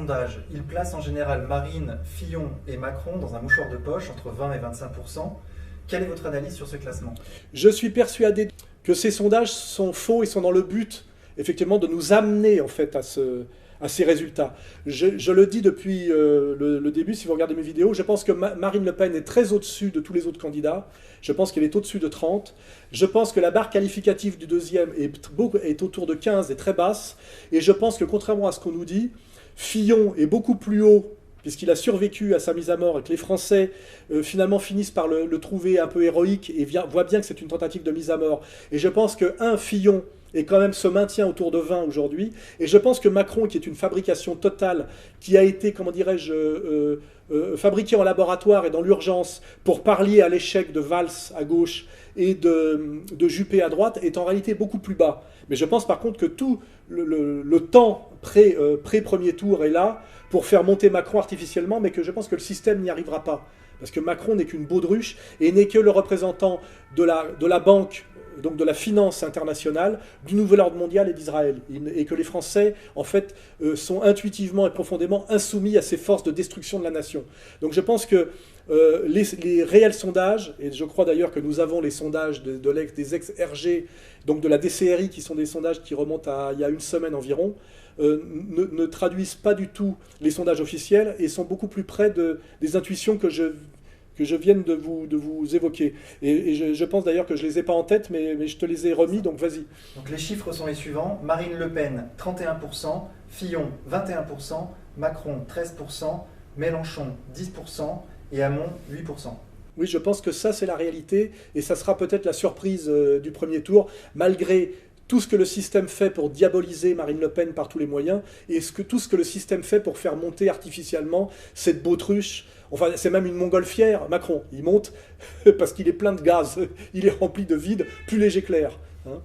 sondages, ils placent en général Marine, Fillon et Macron dans un mouchoir de poche entre 20 et 25%. Quelle est votre analyse sur ce classement? Je suis persuadé que ces sondages sont faux et sont dans le but, effectivement, de nous amener en fait à ces résultats. Je le dis depuis le début, si vous regardez mes vidéos, je pense que Marine Le Pen est très au-dessus de tous les autres candidats. Je pense qu'elle est au-dessus de 30. Je pense que la barre qualificative du deuxième est autour de 15 et très basse. Et je pense que contrairement à ce qu'on nous dit, Fillon est beaucoup plus haut puisqu'il a survécu à sa mise à mort et que les Français finalement finissent par le trouver un peu héroïque et voient bien que c'est une tentative de mise à mort. Et je pense qu'un Fillon et quand même se maintient autour de 20 aujourd'hui. Et je pense que Macron, qui est une fabrication totale, qui a été, comment dirais-je, fabriqué en laboratoire et dans l'urgence pour pallier à l'échec de Valls à gauche et de Juppé à droite, est en réalité beaucoup plus bas. Mais je pense par contre que tout le temps pré-premier tour est là pour faire monter Macron artificiellement, mais que je pense que le système n'y arrivera pas. Parce que Macron n'est qu'une baudruche et n'est que le représentant de la banque, donc de la finance internationale, du nouvel ordre mondial et d'Israël. Et que les Français, en fait, sont intuitivement et profondément insoumis à ces forces de destruction de la nation. Donc je pense que les réels sondages, et je crois d'ailleurs que nous avons les sondages des ex-RG, donc de la DCRI, qui sont des sondages qui remontent à il y a une semaine environ, ne traduisent pas du tout les sondages officiels et sont beaucoup plus près des intuitions que je viens de vous évoquer. Et je pense d'ailleurs que je ne les ai pas en tête, mais je te les ai remis, donc vas-y. Donc les chiffres sont les suivants. Marine Le Pen, 31%, Fillon, 21%, Macron, 13%, Mélenchon, 10% et Hamon, 8%. Oui, je pense que ça, c'est la réalité, et ça sera peut-être la surprise du premier tour, malgré tout ce que le système fait pour diaboliser Marine Le Pen par tous les moyens, et tout ce que le système fait pour faire monter artificiellement cette bautruche. Enfin, c'est même une montgolfière, Macron. Il monte parce qu'il est plein de gaz, il est rempli de vide, plus léger que l'air. Hein.